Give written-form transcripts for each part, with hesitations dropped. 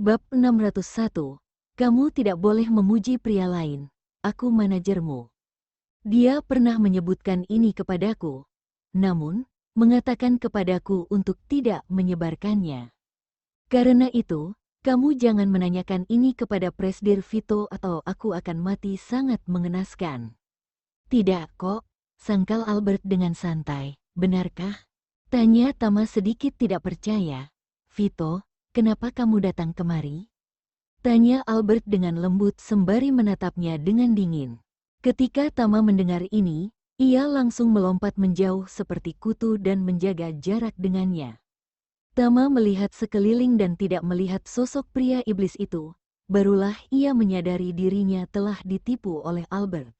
Bab 601. Kamu tidak boleh memuji pria lain. Aku manajermu. Dia pernah menyebutkan ini kepadaku, namun mengatakan kepadaku untuk tidak menyebarkannya. Karena itu, kamu jangan menanyakan ini kepada Presdir Vito atau aku akan mati sangat mengenaskan. Tidak kok, sangkal Albert dengan santai. Benarkah? Tanya Tama sedikit tidak percaya. Vito, kenapa kamu datang kemari? Tanya Albert dengan lembut sembari menatapnya dengan dingin. Ketika Tama mendengar ini, ia langsung melompat menjauh seperti kutu dan menjaga jarak dengannya. Tama melihat sekeliling dan tidak melihat sosok pria iblis itu. Barulah ia menyadari dirinya telah ditipu oleh Albert.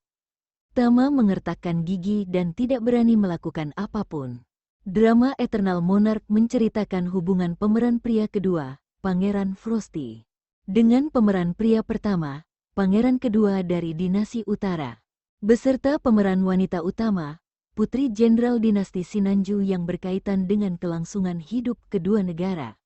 Tama mengertakkan gigi dan tidak berani melakukan apapun. Drama Eternal Monarch menceritakan hubungan pemeran pria kedua, Pangeran Frosty, dengan pemeran pria pertama, pangeran kedua dari Dinasti Utara, beserta pemeran wanita utama, Putri Jenderal Dinasti Sinanju yang berkaitan dengan kelangsungan hidup kedua negara.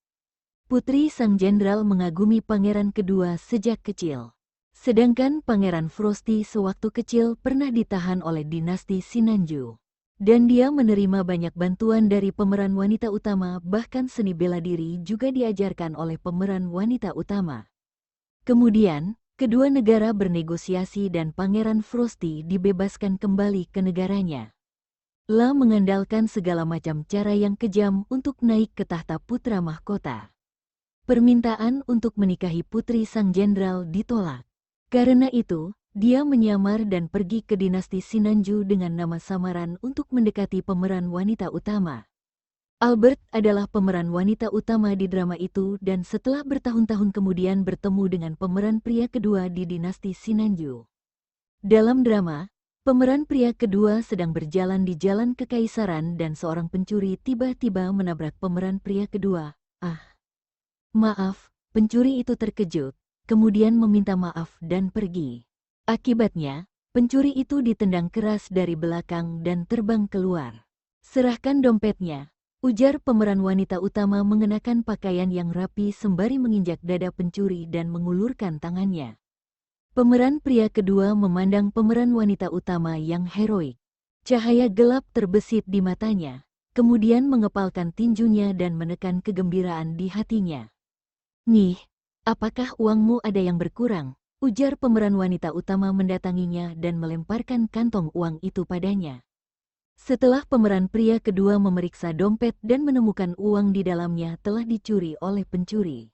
Putri Sang Jenderal mengagumi pangeran kedua sejak kecil, sedangkan Pangeran Frosty sewaktu kecil pernah ditahan oleh Dinasti Sinanju. Dan dia menerima banyak bantuan dari pemeran wanita utama, bahkan seni bela diri juga diajarkan oleh pemeran wanita utama. Kemudian, kedua negara bernegosiasi dan Pangeran Frosty dibebaskan kembali ke negaranya. La mengandalkan segala macam cara yang kejam untuk naik ke tahta putra mahkota. Permintaan untuk menikahi putri Sang Jenderal ditolak. Karena itu, dia menyamar dan pergi ke Dinasti Sinanju dengan nama samaran untuk mendekati pemeran wanita utama. Albert adalah pemeran wanita utama di drama itu dan setelah bertahun-tahun kemudian bertemu dengan pemeran pria kedua di Dinasti Sinanju. Dalam drama, pemeran pria kedua sedang berjalan di jalan kekaisaran dan seorang pencuri tiba-tiba menabrak pemeran pria kedua. Maaf, pencuri itu terkejut, kemudian meminta maaf dan pergi. Akibatnya, pencuri itu ditendang keras dari belakang dan terbang keluar. Serahkan dompetnya, ujar pemeran wanita utama mengenakan pakaian yang rapi sembari menginjak dada pencuri dan mengulurkan tangannya. Pemeran pria kedua memandang pemeran wanita utama yang heroik. Cahaya gelap terbesit di matanya, kemudian mengepalkan tinjunya dan menekan kegembiraan di hatinya. Nih, apakah uangmu ada yang berkurang? Ujar pemeran wanita utama mendatanginya dan melemparkan kantong uang itu padanya. Setelah pemeran pria kedua memeriksa dompet dan menemukan uang di dalamnya telah dicuri oleh pencuri.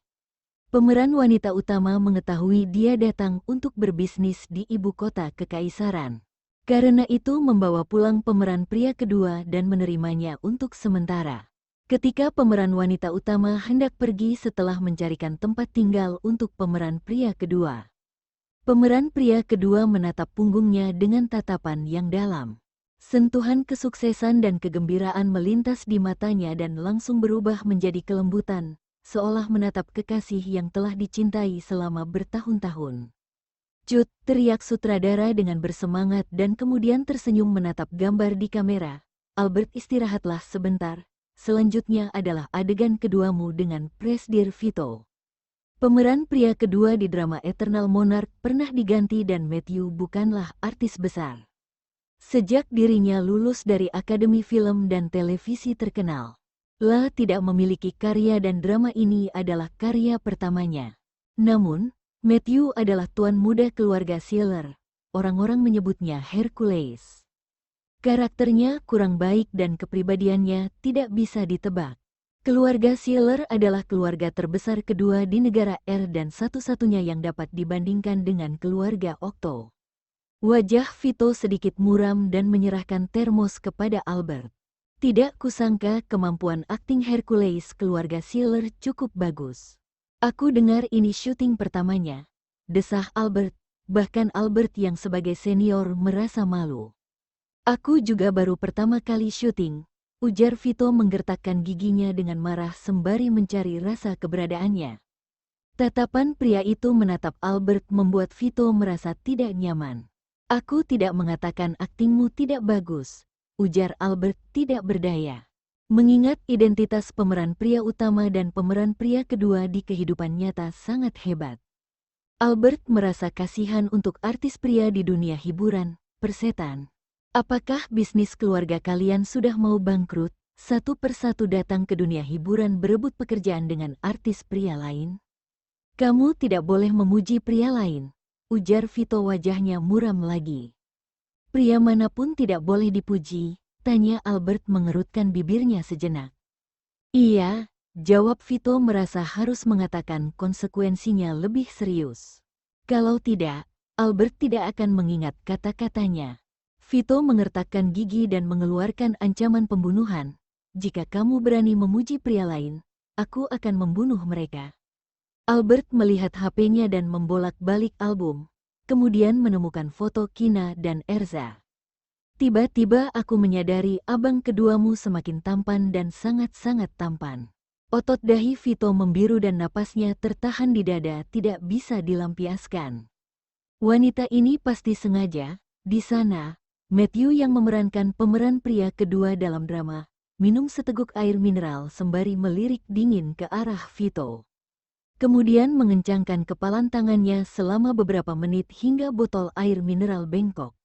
Pemeran wanita utama mengetahui dia datang untuk berbisnis di ibu kota kekaisaran. Karena itu membawa pulang pemeran pria kedua dan menerimanya untuk sementara. Ketika pemeran wanita utama hendak pergi setelah mencarikan tempat tinggal untuk pemeran pria kedua, pemeran pria kedua menatap punggungnya dengan tatapan yang dalam. Sentuhan kesuksesan dan kegembiraan melintas di matanya dan langsung berubah menjadi kelembutan, seolah menatap kekasih yang telah dicintai selama bertahun-tahun. Cut, teriak sutradara dengan bersemangat dan kemudian tersenyum menatap gambar di kamera. Albert, istirahatlah sebentar. Selanjutnya adalah adegan keduamu dengan Presdir Vito. Pemeran pria kedua di drama Eternal Monarch pernah diganti dan Matthew bukanlah artis besar. Sejak dirinya lulus dari Akademi Film dan Televisi terkenal, La tidak memiliki karya dan drama ini adalah karya pertamanya. Namun, Matthew adalah tuan muda keluarga Sealer. Orang-orang menyebutnya Hercules. Karakternya kurang baik dan kepribadiannya tidak bisa ditebak. Keluarga Sealer adalah keluarga terbesar kedua di negara R dan satu-satunya yang dapat dibandingkan dengan keluarga Octo. Wajah Vito sedikit muram dan menyerahkan termos kepada Albert. Tidak kusangka kemampuan akting Hercules keluarga Sealer cukup bagus. Aku dengar ini syuting pertamanya, desah Albert, bahkan Albert yang sebagai senior merasa malu. Aku juga baru pertama kali syuting, ujar Vito menggertakkan giginya dengan marah sembari mencari rasa keberadaannya. Tatapan pria itu menatap Albert membuat Vito merasa tidak nyaman. Aku tidak mengatakan aktingmu tidak bagus, ujar Albert tidak berdaya. Mengingat identitas pemeran pria utama dan pemeran pria kedua di kehidupan nyata sangat hebat. Albert merasa kasihan untuk artis pria di dunia hiburan, persetan. Apakah bisnis keluarga kalian sudah mau bangkrut? Satu persatu datang ke dunia hiburan berebut pekerjaan dengan artis pria lain. Kamu tidak boleh memuji pria lain, ujar Vito wajahnya muram lagi. Pria manapun tidak boleh dipuji, tanya Albert mengerutkan bibirnya sejenak. Iya, jawab Vito merasa harus mengatakan konsekuensinya lebih serius. Kalau tidak, Albert tidak akan mengingat kata-katanya. Vito mengertakkan gigi dan mengeluarkan ancaman pembunuhan. Jika kamu berani memuji pria lain, aku akan membunuh mereka. Albert melihat HP-nya dan membolak-balik album, kemudian menemukan foto Kina dan Erza. Tiba-tiba aku menyadari abang keduamu semakin tampan dan sangat-sangat tampan. Otot dahi Vito membiru dan napasnya tertahan di dada tidak bisa dilampiaskan. Wanita ini pasti sengaja. Di sana, Matthew yang memerankan pemeran pria kedua dalam drama, minum seteguk air mineral sembari melirik dingin ke arah Vito. Kemudian mengencangkan kepalan tangannya selama beberapa menit hingga botol air mineral bengkok.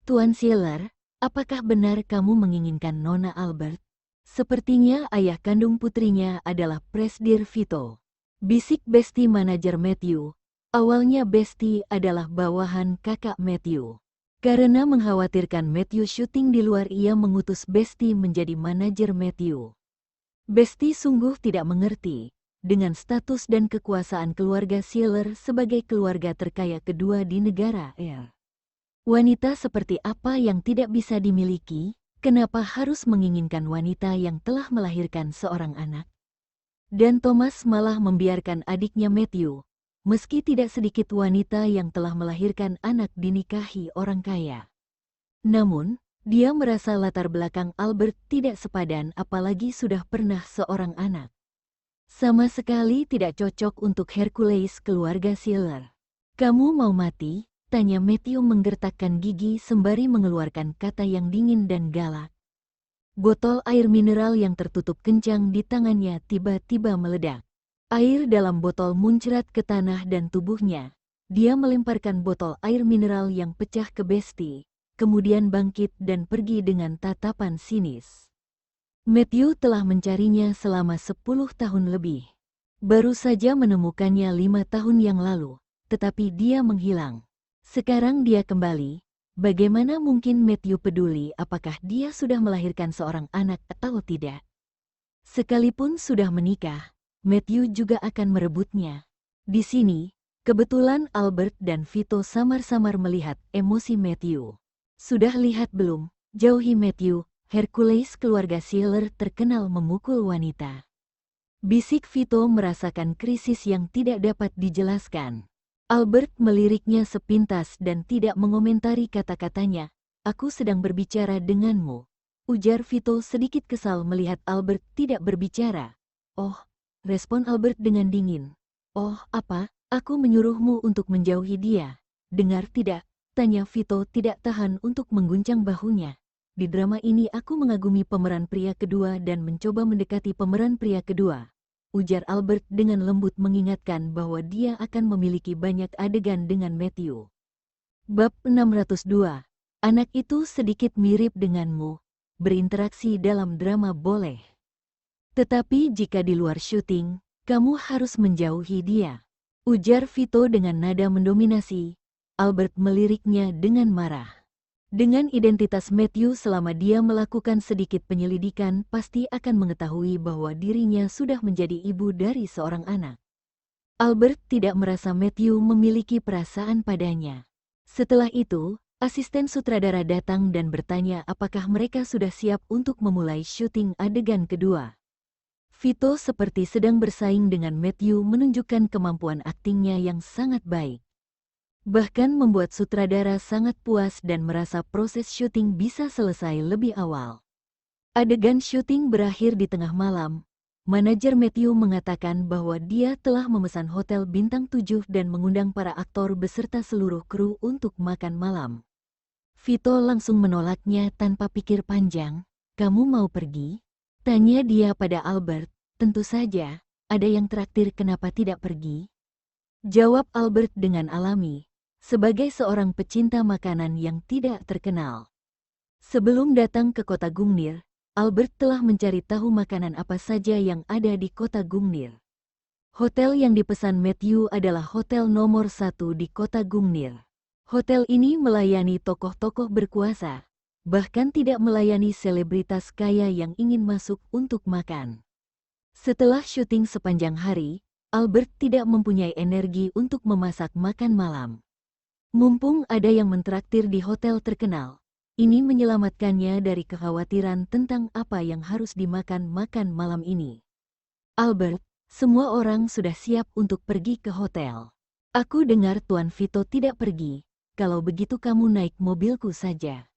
Tuan Sieler, apakah benar kamu menginginkan Nona Albert? Sepertinya ayah kandung putrinya adalah Presdir Vito. Bisik Besti manajer Matthew. Awalnya Besti adalah bawahan kakak Matthew. Karena mengkhawatirkan Matthew syuting di luar, ia mengutus Besti menjadi manajer Matthew. Besti sungguh tidak mengerti dengan status dan kekuasaan keluarga Sieler sebagai keluarga terkaya kedua di negara El. Wanita seperti apa yang tidak bisa dimiliki? Kenapa harus menginginkan wanita yang telah melahirkan seorang anak? Dan Thomas malah membiarkan adiknya Matthew, meski tidak sedikit wanita yang telah melahirkan anak dinikahi orang kaya. Namun, dia merasa latar belakang Albert tidak sepadan apalagi sudah pernah seorang anak. Sama sekali tidak cocok untuk Hercules keluarga Sieler. Kamu mau mati? Tanya Matthew menggertakkan gigi sembari mengeluarkan kata yang dingin dan galak. Botol air mineral yang tertutup kencang di tangannya tiba-tiba meledak. Air dalam botol muncrat ke tanah dan tubuhnya. Dia melemparkan botol air mineral yang pecah ke Besti, kemudian bangkit dan pergi dengan tatapan sinis. Matthew telah mencarinya selama 10 tahun lebih. Baru saja menemukannya 5 tahun yang lalu, tetapi dia menghilang. Sekarang dia kembali. Bagaimana mungkin Matthew peduli apakah dia sudah melahirkan seorang anak atau tidak? Sekalipun sudah menikah, Matthew juga akan merebutnya. Di sini, kebetulan Albert dan Vito samar-samar melihat emosi Matthew. Sudah lihat belum? Jauhi Matthew. Hercules keluarga Sieler terkenal memukul wanita. Bisik Vito merasakan krisis yang tidak dapat dijelaskan. Albert meliriknya sepintas dan tidak mengomentari kata-katanya. Aku sedang berbicara denganmu, ujar Vito sedikit kesal melihat Albert tidak berbicara. Oh, respon Albert dengan dingin. Oh, apa? Aku menyuruhmu untuk menjauhi dia. Dengar tidak? Tanya Vito tidak tahan untuk mengguncang bahunya. Di drama ini aku mengagumi pemeran pria kedua dan mencoba mendekati pemeran pria kedua, ujar Albert dengan lembut mengingatkan bahwa dia akan memiliki banyak adegan dengan Matthew. Bab 602. Anak itu sedikit mirip denganmu. Berinteraksi dalam drama boleh. Tetapi jika di luar syuting, kamu harus menjauhi dia, ujar Vito dengan nada mendominasi. Albert meliriknya dengan marah. Dengan identitas Matthew selama dia melakukan sedikit penyelidikan pasti akan mengetahui bahwa dirinya sudah menjadi ibu dari seorang anak. Albert tidak merasa Matthew memiliki perasaan padanya. Setelah itu, asisten sutradara datang dan bertanya apakah mereka sudah siap untuk memulai syuting adegan kedua. Vito seperti sedang bersaing dengan Matthew menunjukkan kemampuan aktingnya yang sangat baik. Bahkan membuat sutradara sangat puas dan merasa proses syuting bisa selesai lebih awal. Adegan syuting berakhir di tengah malam. Manajer Matthew mengatakan bahwa dia telah memesan hotel bintang 7 dan mengundang para aktor beserta seluruh kru untuk makan malam. Vito langsung menolaknya tanpa pikir panjang. Kamu mau pergi? Tanya dia pada Albert. Tentu saja, ada yang traktir, kenapa tidak pergi? Jawab Albert dengan alami, sebagai seorang pecinta makanan yang tidak terkenal. Sebelum datang ke kota Gungnir, Albert telah mencari tahu makanan apa saja yang ada di kota Gungnir. Hotel yang dipesan Matthew adalah hotel nomor 1 di kota Gungnir. Hotel ini melayani tokoh-tokoh berkuasa, bahkan tidak melayani selebritas kaya yang ingin masuk untuk makan. Setelah syuting sepanjang hari, Albert tidak mempunyai energi untuk memasak makan malam. Mumpung ada yang mentraktir di hotel terkenal, ini menyelamatkannya dari kekhawatiran tentang apa yang harus dimakan makan malam ini. Albert, semua orang sudah siap untuk pergi ke hotel. Aku dengar Tuan Vito tidak pergi, kalau begitu kamu naik mobilku saja.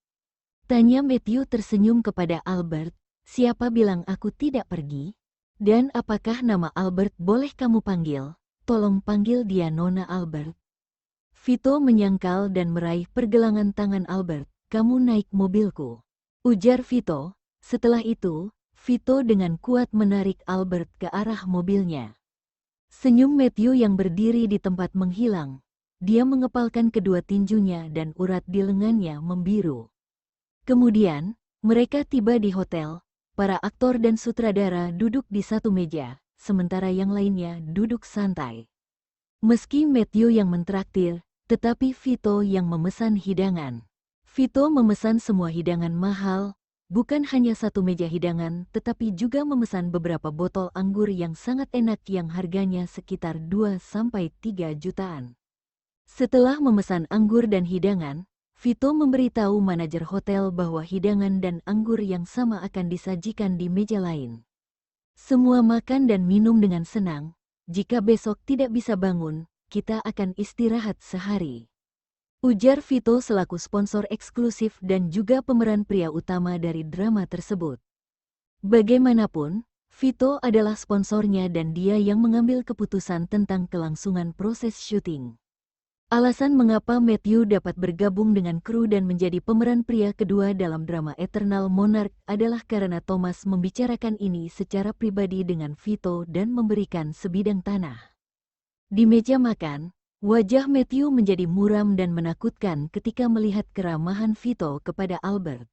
Tanya Matthew tersenyum kepada Albert, siapa bilang aku tidak pergi? Dan apakah nama Albert boleh kamu panggil? Tolong panggil dia Nona Albert. Vito menyangkal dan meraih pergelangan tangan Albert. Kamu naik mobilku, ujar Vito. Setelah itu, Vito dengan kuat menarik Albert ke arah mobilnya. Senyum Matthew yang berdiri di tempat menghilang. Dia mengepalkan kedua tinjunya dan urat di lengannya membiru. Kemudian, mereka tiba di hotel. Para aktor dan sutradara duduk di satu meja, sementara yang lainnya duduk santai. Meski Matthew yang mentraktir, tetapi Vito yang memesan hidangan. Vito memesan semua hidangan mahal, bukan hanya satu meja hidangan, tetapi juga memesan beberapa botol anggur yang sangat enak yang harganya sekitar 2-3 jutaan. Setelah memesan anggur dan hidangan, Vito memberitahu manajer hotel bahwa hidangan dan anggur yang sama akan disajikan di meja lain. Semua makan dan minum dengan senang. Jika besok tidak bisa bangun, kita akan istirahat sehari. Ujar Vito selaku sponsor eksklusif dan juga pemeran pria utama dari drama tersebut. Bagaimanapun, Vito adalah sponsornya dan dia yang mengambil keputusan tentang kelangsungan proses syuting. Alasan mengapa Matthew dapat bergabung dengan kru dan menjadi pemeran pria kedua dalam drama Eternal Monarch adalah karena Thomas membicarakan ini secara pribadi dengan Vito dan memberikan sebidang tanah. Di meja makan, wajah Matthew menjadi muram dan menakutkan ketika melihat keramahan Vito kepada Albert.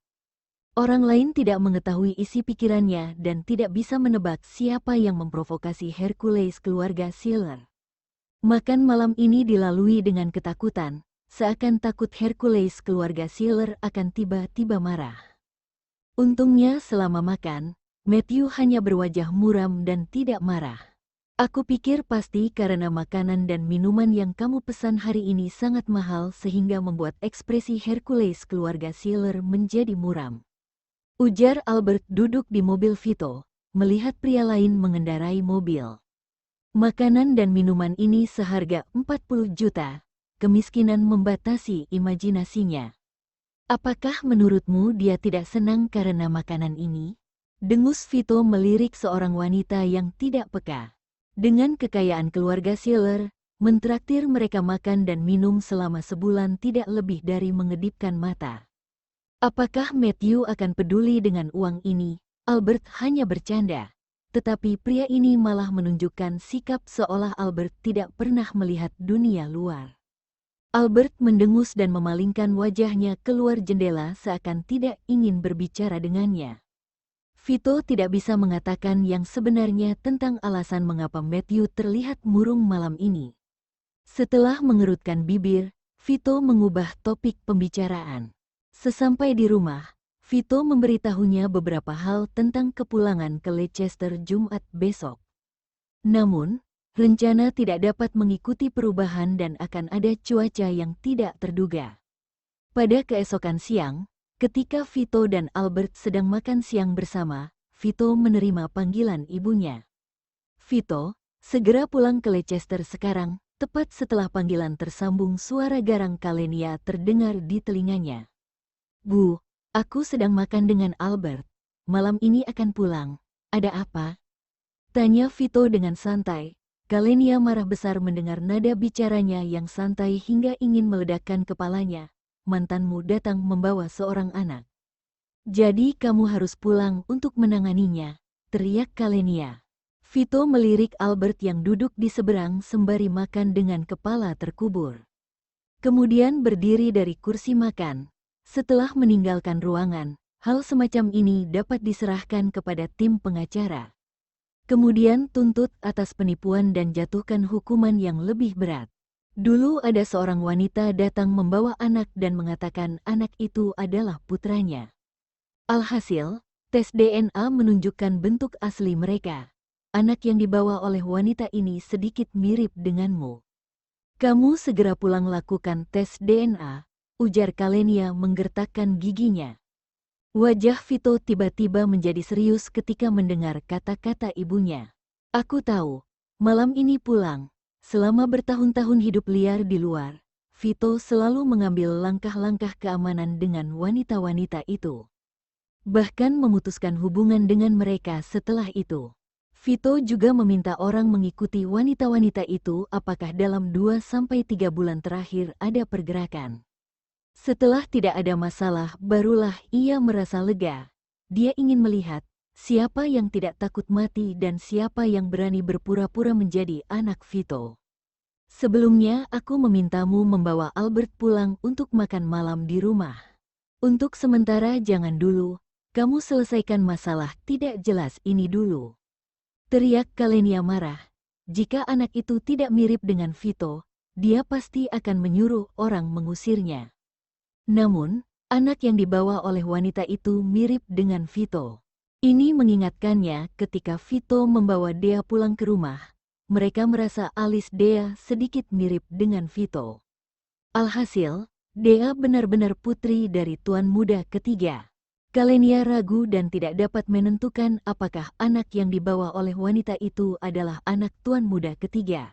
Orang lain tidak mengetahui isi pikirannya dan tidak bisa menebak siapa yang memprovokasi Hercules keluarga Sealer. Makan malam ini dilalui dengan ketakutan, seakan takut Hercules keluarga Sealer akan tiba-tiba marah. Untungnya selama makan, Matthew hanya berwajah muram dan tidak marah. Aku pikir pasti karena makanan dan minuman yang kamu pesan hari ini sangat mahal sehingga membuat ekspresi Hercules keluarga Sealer menjadi muram. Ujar Albert duduk di mobil Vito, melihat pria lain mengendarai mobil. Makanan dan minuman ini seharga 40 juta, kemiskinan membatasi imajinasinya. Apakah menurutmu dia tidak senang karena makanan ini? Dengus Vito melirik seorang wanita yang tidak peka. Dengan kekayaan keluarga Sealer, mentraktir mereka makan dan minum selama sebulan tidak lebih dari mengedipkan mata. Apakah Matthew akan peduli dengan uang ini? Albert hanya bercanda. Tetapi pria ini malah menunjukkan sikap seolah Albert tidak pernah melihat dunia luar. Albert mendengus dan memalingkan wajahnya keluar jendela seakan tidak ingin berbicara dengannya. Vito tidak bisa mengatakan yang sebenarnya tentang alasan mengapa Matthew terlihat murung malam ini. Setelah mengerutkan bibir, Vito mengubah topik pembicaraan. Sesampai di rumah, Vito memberitahunya beberapa hal tentang kepulangan ke Leicester Jumat besok. Namun, rencana tidak dapat mengikuti perubahan dan akan ada cuaca yang tidak terduga. Pada keesokan siang, ketika Vito dan Albert sedang makan siang bersama, Vito menerima panggilan ibunya. Vito, segera pulang ke Leicester sekarang. Tepat setelah panggilan tersambung, suara garang Kalenia terdengar di telinganya. Bu, aku sedang makan dengan Albert. Malam ini akan pulang. Ada apa? Tanya Vito dengan santai. Kalenia marah besar mendengar nada bicaranya yang santai hingga ingin meledakkan kepalanya. Mantanmu datang membawa seorang anak. Jadi kamu harus pulang untuk menanganinya. teriak Kalenia. Vito melirik Albert yang duduk di seberang sembari makan dengan kepala terkubur. Kemudian berdiri dari kursi makan. Setelah meninggalkan ruangan, hal semacam ini dapat diserahkan kepada tim pengacara. Kemudian tuntut atas penipuan dan jatuhkan hukuman yang lebih berat. Dulu ada seorang wanita datang membawa anak dan mengatakan anak itu adalah putranya. Alhasil, tes DNA menunjukkan bentuk asli mereka. Anak yang dibawa oleh wanita ini sedikit mirip denganmu. Kamu segera pulang lakukan tes DNA, ujar Kalenia menggertakkan giginya. Wajah Vito tiba-tiba menjadi serius ketika mendengar kata-kata ibunya. Aku tahu, malam ini pulang. Selama bertahun-tahun hidup liar di luar, Vito selalu mengambil langkah-langkah keamanan dengan wanita-wanita itu. Bahkan memutuskan hubungan dengan mereka setelah itu. Vito juga meminta orang mengikuti wanita-wanita itu apakah dalam 2-3 bulan terakhir ada pergerakan. Setelah tidak ada masalah, barulah ia merasa lega. Dia ingin melihat siapa yang tidak takut mati dan siapa yang berani berpura-pura menjadi anak Vito. Sebelumnya aku memintamu membawa Albert pulang untuk makan malam di rumah. Untuk sementara jangan dulu, kamu selesaikan masalah tidak jelas ini dulu. Teriak Kalenia marah. Jika anak itu tidak mirip dengan Vito, dia pasti akan menyuruh orang mengusirnya. Namun, anak yang dibawa oleh wanita itu mirip dengan Vito. Ini mengingatkannya ketika Vito membawa Dea pulang ke rumah. Mereka merasa alis Dea sedikit mirip dengan Vito. Alhasil, Dea benar-benar putri dari Tuan Muda ketiga. Kalenia ragu dan tidak dapat menentukan apakah anak yang dibawa oleh wanita itu adalah anak Tuan Muda ketiga.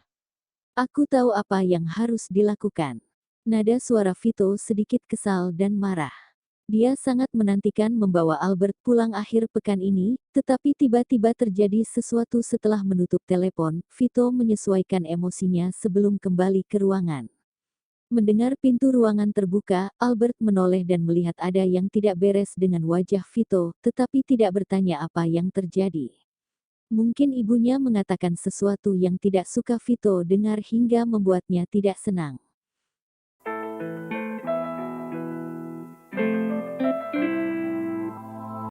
Aku tahu apa yang harus dilakukan. Nada suara Vito sedikit kesal dan marah. Dia sangat menantikan membawa Albert pulang akhir pekan ini, tetapi tiba-tiba terjadi sesuatu setelah menutup telepon. Vito menyesuaikan emosinya sebelum kembali ke ruangan. Mendengar pintu ruangan terbuka, Albert menoleh dan melihat ada yang tidak beres dengan wajah Vito, tetapi tidak bertanya apa yang terjadi. Mungkin ibunya mengatakan sesuatu yang tidak suka Vito dengar hingga membuatnya tidak senang.